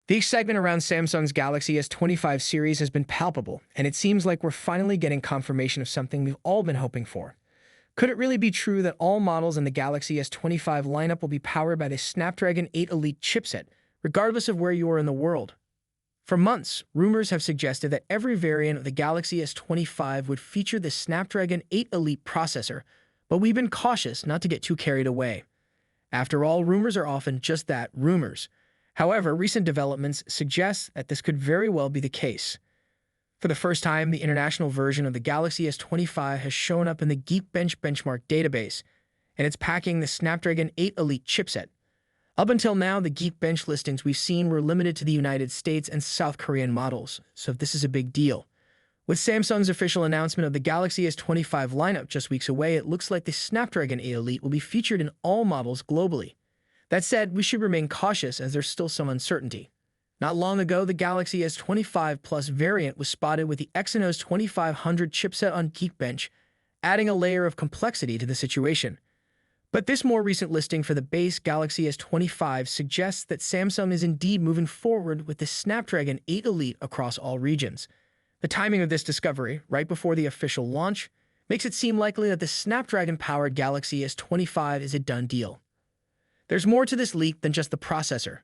The excitement around Samsung's Galaxy S25 series has been palpable, and it seems like we're finally getting confirmation of something we've all been hoping for. Could it really be true that all models in the Galaxy S25 lineup will be powered by the Snapdragon 8 Elite chipset, regardless of where you are in the world? For months, rumors have suggested that every variant of the Galaxy S25 would feature the Snapdragon 8 Elite processor, but we've been cautious not to get too carried away. After all, rumors are often just that, rumors. However, recent developments suggest that this could very well be the case. For the first time, the international version of the Galaxy S25 has shown up in the Geekbench benchmark database, and it's packing the Snapdragon 8 Elite chipset. Up until now, the Geekbench listings we've seen were limited to the United States and South Korean models, so this is a big deal. With Samsung's official announcement of the Galaxy S25 lineup just weeks away, it looks like the Snapdragon 8 Elite will be featured in all models globally. That said, we should remain cautious as there's still some uncertainty. Not long ago, the Galaxy S25 Plus variant was spotted with the Exynos 2500 chipset on Geekbench, adding a layer of complexity to the situation. But this more recent listing for the base Galaxy S25 suggests that Samsung is indeed moving forward with the Snapdragon 8 Elite across all regions. The timing of this discovery, right before the official launch, makes it seem likely that the Snapdragon-powered Galaxy S25 is a done deal. There's more to this leak than just the processor.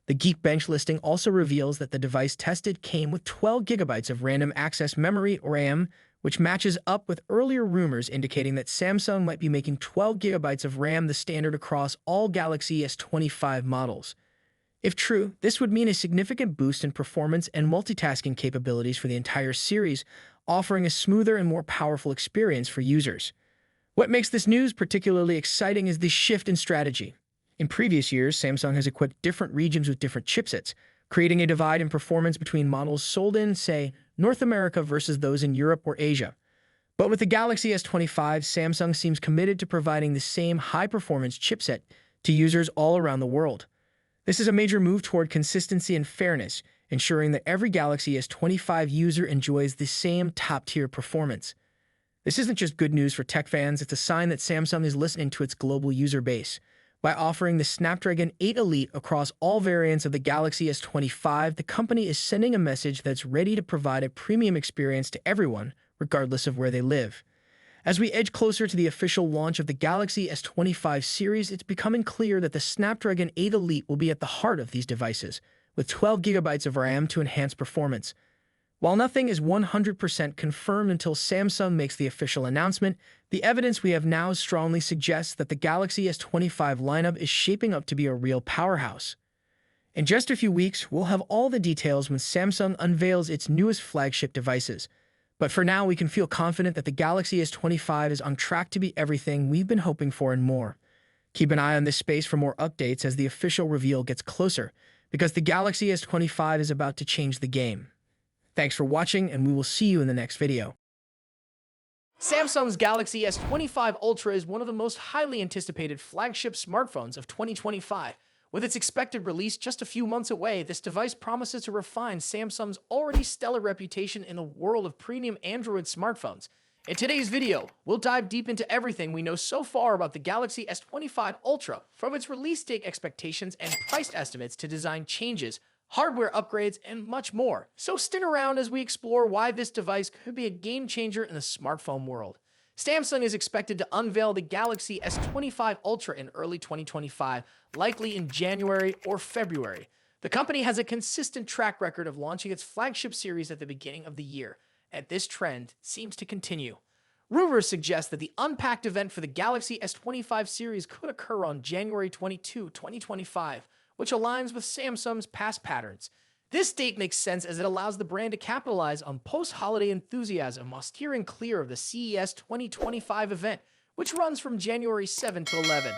The Geekbench listing also reveals that the device tested came with 12 GB of random access memory, or RAM, which matches up with earlier rumors indicating that Samsung might be making 12 GB of RAM the standard across all Galaxy S25 models. If true, this would mean a significant boost in performance and multitasking capabilities for the entire series, offering a smoother and more powerful experience for users. What makes this news particularly exciting is the shift in strategy. In previous years, Samsung has equipped different regions with different chipsets, creating a divide in performance between models sold in, say, North America versus those in Europe or Asia. But with the Galaxy S25, Samsung seems committed to providing the same high-performance chipset to users all around the world. This is a major move toward consistency and fairness, ensuring that every Galaxy S25 user enjoys the same top-tier performance. This isn't just good news for tech fans, it's a sign that Samsung is listening to its global user base. By offering the Snapdragon 8 Elite across all variants of the Galaxy S25, the company is sending a message that's ready to provide a premium experience to everyone, regardless of where they live. As we edge closer to the official launch of the Galaxy S25 series, it's becoming clear that the Snapdragon 8 Elite will be at the heart of these devices, with 12 GB of RAM to enhance performance. While nothing is 100% confirmed until Samsung makes the official announcement, the evidence we have now strongly suggests that the Galaxy S25 lineup is shaping up to be a real powerhouse. In just a few weeks, we'll have all the details when Samsung unveils its newest flagship devices. But for now, we can feel confident that the Galaxy S25 is on track to be everything we've been hoping for and more. Keep an eye on this space for more updates as the official reveal gets closer, because the Galaxy S25 is about to change the game. Thanks for watching, and we will see you in the next video. Samsung's Galaxy S25 Ultra is one of the most highly anticipated flagship smartphones of 2025. With its expected release just a few months away, this device promises to refine Samsung's already stellar reputation in the world of premium Android smartphones. In today's video, we'll dive deep into everything we know so far about the Galaxy S25 Ultra, from its release date expectations and price estimates to design changes, hardware upgrades, and much more. So stick around as we explore why this device could be a game changer in the smartphone world. Samsung is expected to unveil the Galaxy S25 Ultra in early 2025, likely in January or February. The company has a consistent track record of launching its flagship series at the beginning of the year, and this trend seems to continue. Rumors suggest that the Unpacked event for the Galaxy S25 series could occur on January 22, 2025, which aligns with Samsung's past patterns. This date makes sense as it allows the brand to capitalize on post-holiday enthusiasm while steering clear of the CES 2025 event, which runs from January 7 to 11.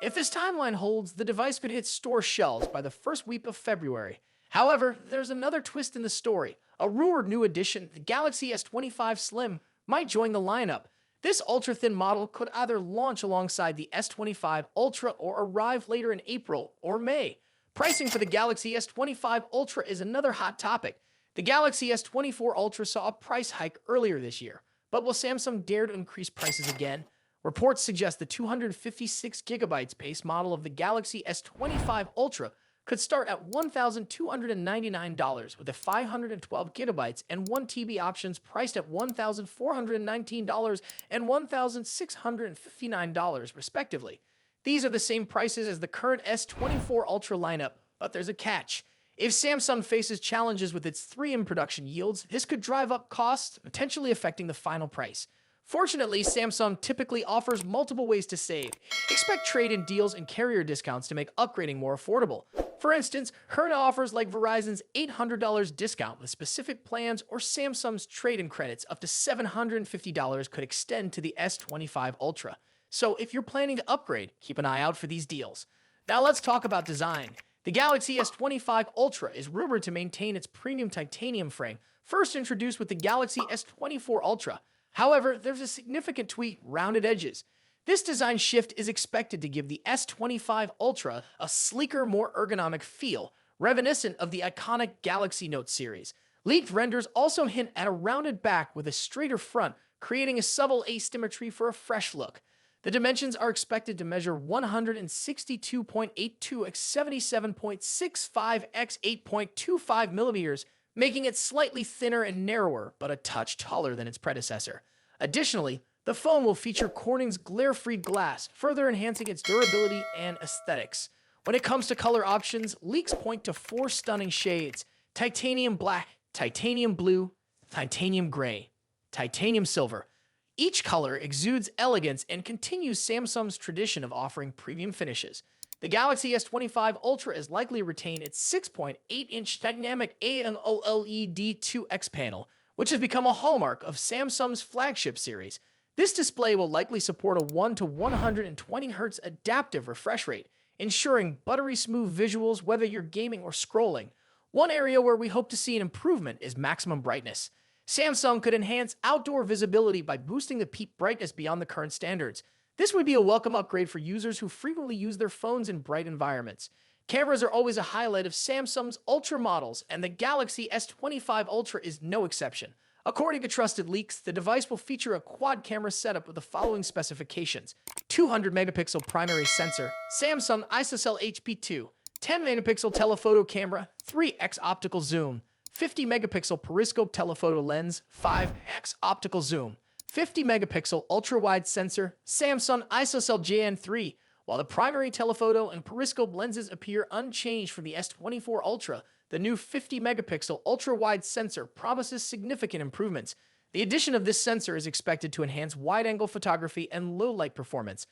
If this timeline holds, the device could hit store shelves by the first week of February. However, there's another twist in the story. A rumored new addition, the Galaxy S25 Slim, might join the lineup. This ultra-thin model could either launch alongside the S25 Ultra or arrive later in April or May. Pricing for the Galaxy S25 Ultra is another hot topic. The Galaxy S24 Ultra saw a price hike earlier this year, but will Samsung dare to increase prices again? Reports suggest the 256GB base model of the Galaxy S25 Ultra could start at $1,299 with a 512 gigabytes and 1 TB options priced at $1,419 and $1,659 respectively. These are the same prices as the current S24 Ultra lineup, but there's a catch. If Samsung faces challenges with its 3M production yields, this could drive up costs, potentially affecting the final price. Fortunately, Samsung typically offers multiple ways to save. Expect trade-in deals and carrier discounts to make upgrading more affordable. For instance, current offers like Verizon's $800 discount with specific plans or Samsung's trade-in credits up to $750 could extend to the S25 Ultra. So if you're planning to upgrade, keep an eye out for these deals. Now let's talk about design. The Galaxy S25 Ultra is rumored to maintain its premium titanium frame, first introduced with the Galaxy S24 Ultra. However, there's a significant tweak: rounded edges. This design shift is expected to give the S25 Ultra a sleeker, more ergonomic feel, reminiscent of the iconic Galaxy Note series. Leaked renders also hint at a rounded back with a straighter front, creating a subtle asymmetry for a fresh look. The dimensions are expected to measure 162.82 x 77.65 x 8.25 millimeters, making it slightly thinner and narrower, but a touch taller than its predecessor. Additionally, the phone will feature Corning's glare-free glass, further enhancing its durability and aesthetics. When it comes to color options, leaks point to 4 stunning shades: titanium black, titanium blue, titanium gray, titanium silver. Each color exudes elegance and continues Samsung's tradition of offering premium finishes. The Galaxy S25 Ultra is likely to retain its 6.8-inch dynamic AMOLED 2X panel, which has become a hallmark of Samsung's flagship series. This display will likely support a 1 to 120 Hz adaptive refresh rate, ensuring buttery smooth visuals whether you're gaming or scrolling. One area where we hope to see an improvement is maximum brightness. Samsung could enhance outdoor visibility by boosting the peak brightness beyond the current standards. This would be a welcome upgrade for users who frequently use their phones in bright environments. Cameras are always a highlight of Samsung's Ultra models, and the Galaxy S25 Ultra is no exception. According to trusted leaks, the device will feature a quad-camera setup with the following specifications: 200-megapixel primary sensor, Samsung ISOCELL HP2, 10-megapixel telephoto camera, 3x optical zoom, 50-megapixel periscope telephoto lens, 5x optical zoom, 50-megapixel ultra-wide sensor, Samsung ISOCELL JN3. While the primary telephoto and periscope lenses appear unchanged from the S24 Ultra, the new 50-megapixel ultra-wide sensor promises significant improvements. The addition of this sensor is expected to enhance wide-angle photography and low-light performance.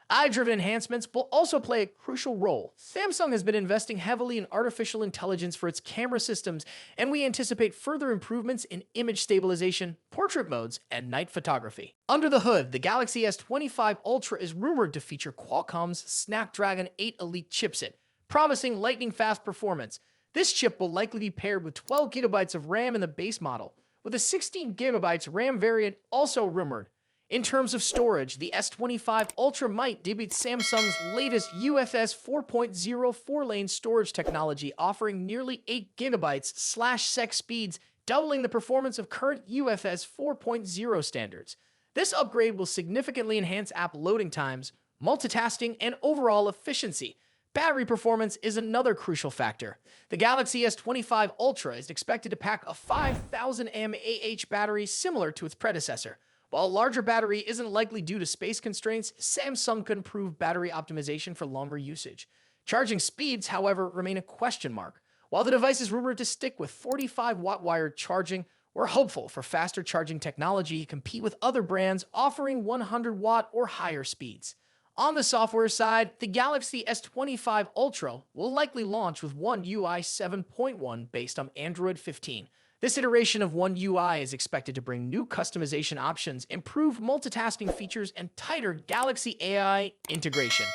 Eye-driven enhancements will also play a crucial role. Samsung has been investing heavily in artificial intelligence for its camera systems, and we anticipate further improvements in image stabilization, portrait modes, and night photography. Under the hood, the Galaxy S25 Ultra is rumored to feature Qualcomm's Snapdragon 8 Elite chipset, promising lightning-fast performance. This chip will likely be paired with 12 gigabytes of RAM in the base model, with a 16 gigabytes RAM variant also rumored. In terms of storage, the S25 Ultra might debut Samsung's latest UFS 4.0 4-lane storage technology, offering nearly 8 gigabytes/sec speeds, doubling the performance of current UFS 4.0 standards. This upgrade will significantly enhance app loading times, multitasking, and overall efficiency. Battery performance is another crucial factor. The Galaxy S25 Ultra is expected to pack a 5,000 mAh battery similar to its predecessor. While a larger battery isn't likely due to space constraints, Samsung could improve battery optimization for longer usage. Charging speeds, however, remain a question mark. While the device is rumored to stick with 45-watt wired charging, we're hopeful for faster charging technology to compete with other brands offering 100-watt or higher speeds. On the software side, the Galaxy S25 Ultra will likely launch with One UI 7.1 based on Android 15. This iteration of One UI is expected to bring new customization options, improved multitasking features, and tighter Galaxy AI integration.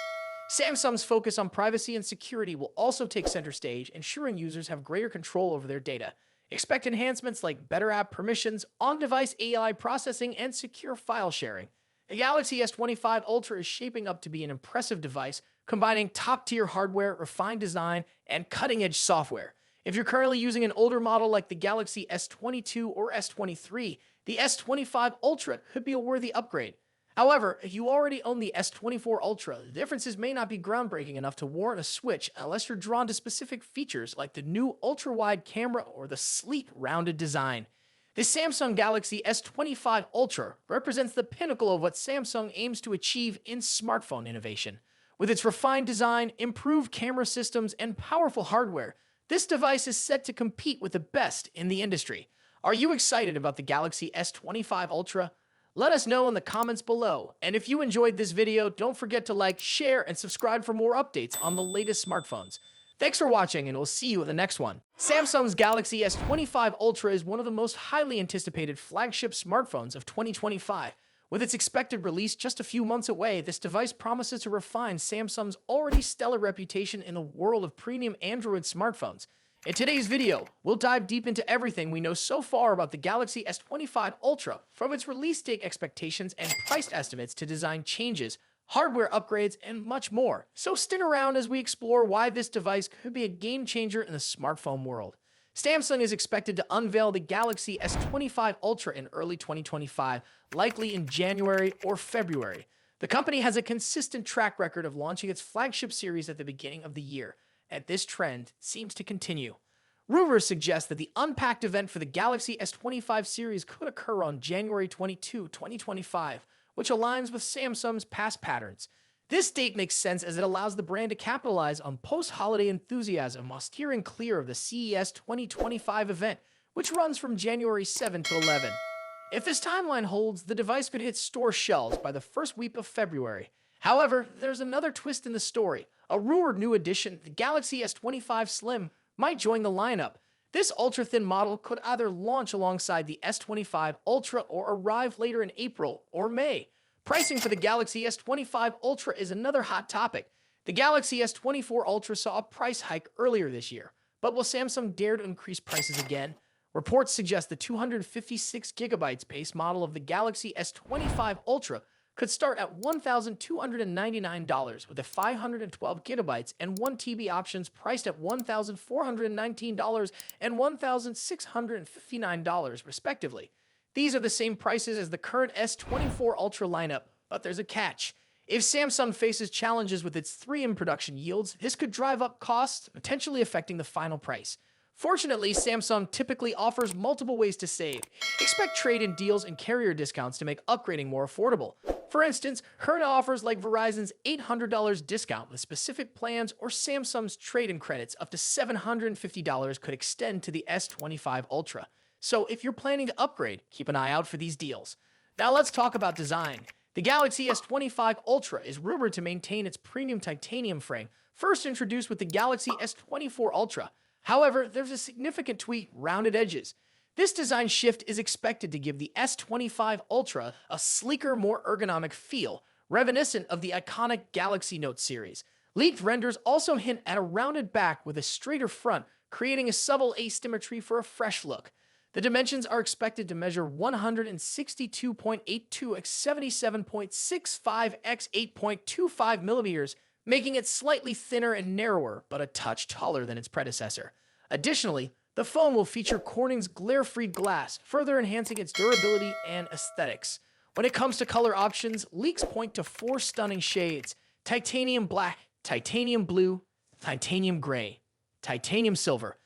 Samsung's focus on privacy and security will also take center stage, ensuring users have greater control over their data. Expect enhancements like better app permissions, on-device AI processing, and secure file sharing. The Galaxy S25 Ultra is shaping up to be an impressive device, combining top-tier hardware, refined design, and cutting-edge software. If you're currently using an older model like the Galaxy S22 or S23, the S25 Ultra could be a worthy upgrade. However, if you already own the S24 Ultra, the differences may not be groundbreaking enough to warrant a switch unless you're drawn to specific features like the new ultra-wide camera or the sleek, rounded design. The Samsung Galaxy S25 Ultra represents the pinnacle of what Samsung aims to achieve in smartphone innovation. With its refined design, improved camera systems, and powerful hardware, this device is set to compete with the best in the industry. Are you excited about the Galaxy S25 Ultra? Let us know in the comments below, and if you enjoyed this video, don't forget to like, share, and subscribe for more updates on the latest smartphones. Thanks for watching, and we'll see you in the next one. Samsung's Galaxy S25 Ultra is one of the most highly anticipated flagship smartphones of 2025. With its expected release just a few months away, this device promises to refine Samsung's already stellar reputation in the world of premium Android smartphones. In today's video, we'll dive deep into everything we know so far about the Galaxy S25 Ultra, from its release date expectations and price estimates to design changes, hardware upgrades, and much more. So stick around as we explore why this device could be a game changer in the smartphone world. Samsung is expected to unveil the Galaxy S25 Ultra in early 2025, likely in January or February. The company has a consistent track record of launching its flagship series at the beginning of the year, and this trend seems to continue. Rumors suggest that the Unpacked event for the Galaxy S25 series could occur on January 22, 2025, which aligns with Samsung's past patterns. This date makes sense as it allows the brand to capitalize on post-holiday enthusiasm while steering clear of the CES 2025 event, which runs from January 7 to 11. If this timeline holds, the device could hit store shelves by the first week of February. However, there's another twist in the story. A rumored new addition, the Galaxy S25 Slim, might join the lineup. This ultra-thin model could either launch alongside the S25 Ultra or arrive later in April or May. Pricing for the Galaxy S25 Ultra is another hot topic. The Galaxy S24 Ultra saw a price hike earlier this year, but will Samsung dare to increase prices again? Reports suggest the 256GB base model of the Galaxy S25 Ultra could start at $1,299 with a 512GB and 1TB options priced at $1,419 and $1,659 respectively. These are the same prices as the current S24 Ultra lineup, but there's a catch. If Samsung faces challenges with its 3M production yields, this could drive up costs, potentially affecting the final price. Fortunately, Samsung typically offers multiple ways to save. Expect trade-in deals and carrier discounts to make upgrading more affordable. For instance, current offers like Verizon's $800 discount with specific plans or Samsung's trade-in credits up to $750 could extend to the S25 Ultra. So if you're planning to upgrade, keep an eye out for these deals. Now let's talk about design. The Galaxy S25 Ultra is rumored to maintain its premium titanium frame, first introduced with the Galaxy S24 Ultra. However, there's a significant tweak: rounded edges. This design shift is expected to give the S25 Ultra a sleeker, more ergonomic feel, reminiscent of the iconic Galaxy Note series. Leaked renders also hint at a rounded back with a straighter front, creating a subtle asymmetry for a fresh look. The dimensions are expected to measure 162.82 x 77.65 x 8.25 millimeters, making it slightly thinner and narrower, but a touch taller than its predecessor. Additionally, the phone will feature Corning's glare-free glass, further enhancing its durability and aesthetics. When it comes to color options, leaks point to 4 stunning shades: titanium black, titanium blue, titanium gray, titanium silver.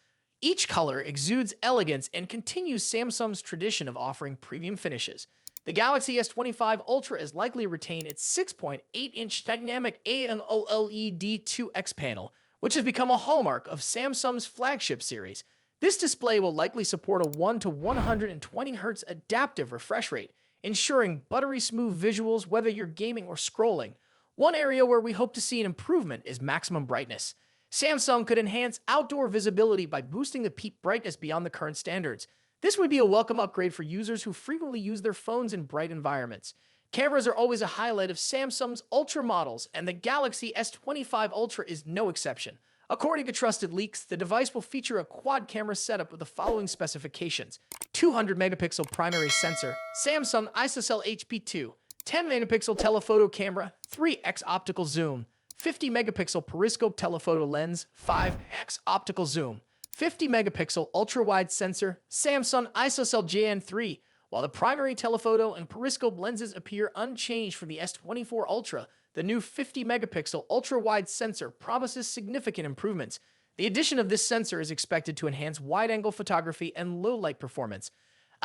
Each color exudes elegance and continues Samsung's tradition of offering premium finishes. The Galaxy S25 Ultra is likely to retain its 6.8-inch dynamic AMOLED 2X panel, which has become a hallmark of Samsung's flagship series. This display will likely support a 1 to 120 Hz adaptive refresh rate, ensuring buttery smooth visuals whether you're gaming or scrolling. One area where we hope to see an improvement is maximum brightness. Samsung could enhance outdoor visibility by boosting the peak brightness beyond the current standards. This would be a welcome upgrade for users who frequently use their phones in bright environments. Cameras are always a highlight of Samsung's Ultra models, and the Galaxy S25 Ultra is no exception. According to trusted leaks, the device will feature a quad camera setup with the following specifications: 200-megapixel primary sensor, Samsung ISOCELL HP2, 10-megapixel telephoto camera, 3x optical zoom, 50-megapixel periscope telephoto lens, 5x optical zoom, 50-megapixel ultra-wide sensor, Samsung ISOCELL JN3, While the primary telephoto and periscope lenses appear unchanged from the S24 Ultra, the new 50-megapixel ultra-wide sensor promises significant improvements. The addition of this sensor is expected to enhance wide-angle photography and low-light performance.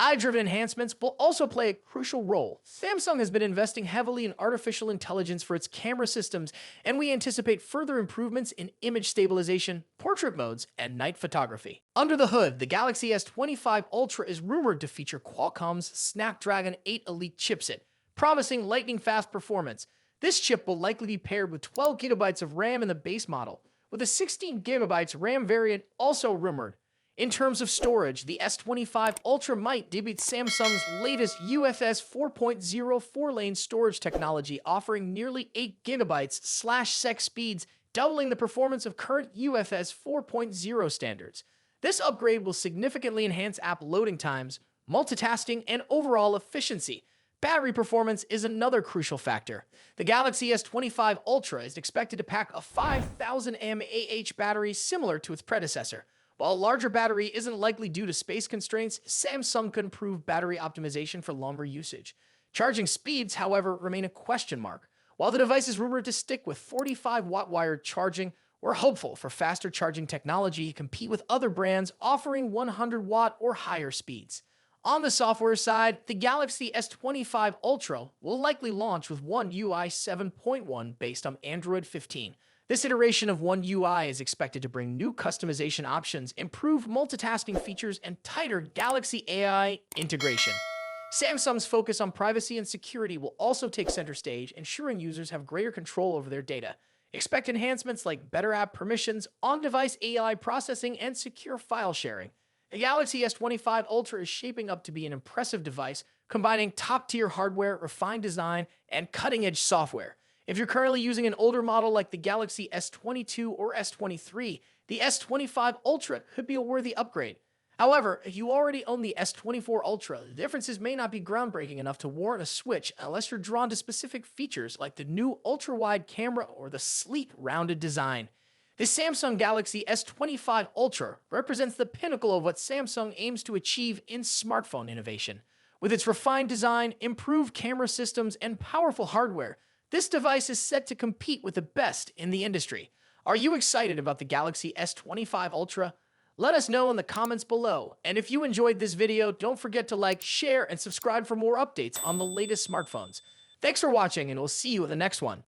Eye-driven enhancements will also play a crucial role. Samsung has been investing heavily in artificial intelligence for its camera systems, and we anticipate further improvements in image stabilization, portrait modes, and night photography. Under the hood, the Galaxy S25 Ultra is rumored to feature Qualcomm's Snapdragon 8 Elite chipset, promising lightning-fast performance. This chip will likely be paired with 12 GB of RAM in the base model, with a 16 GB RAM variant also rumored. In terms of storage, the S25 Ultra might debut Samsung's latest UFS 4.0 4-lane storage technology, offering nearly 8 GB/sec speeds, doubling the performance of current UFS 4.0 standards. This upgrade will significantly enhance app loading times, multitasking, and overall efficiency. Battery performance is another crucial factor. The Galaxy S25 Ultra is expected to pack a 5,000 mAh battery similar to its predecessor. While a larger battery isn't likely due to space constraints, Samsung could improve battery optimization for longer usage. Charging speeds, however, remain a question mark. While the device is rumored to stick with 45-watt wired charging, we're hopeful for faster charging technology to compete with other brands offering 100-watt or higher speeds. On the software side, the Galaxy S25 Ultra will likely launch with One UI 7.1 based on Android 15. This iteration of One UI is expected to bring new customization options, improved multitasking features, and tighter Galaxy AI integration. Samsung's focus on privacy and security will also take center stage, ensuring users have greater control over their data. Expect enhancements like better app permissions, on-device AI processing, and secure file sharing. The Galaxy S25 Ultra is shaping up to be an impressive device, combining top-tier hardware, refined design, and cutting-edge software. If you're currently using an older model like the Galaxy S22 or S23, the S25 Ultra could be a worthy upgrade. However, if you already own the S24 Ultra, the differences may not be groundbreaking enough to warrant a switch unless you're drawn to specific features like the new ultra-wide camera or the sleek, rounded design. The Samsung Galaxy S25 Ultra represents the pinnacle of what Samsung aims to achieve in smartphone innovation. With its refined design, improved camera systems, and powerful hardware, this device is set to compete with the best in the industry. Are you excited about the Galaxy S25 Ultra? Let us know in the comments below. And if you enjoyed this video, don't forget to like, share, and subscribe for more updates on the latest smartphones. Thanks for watching, and we'll see you in the next one.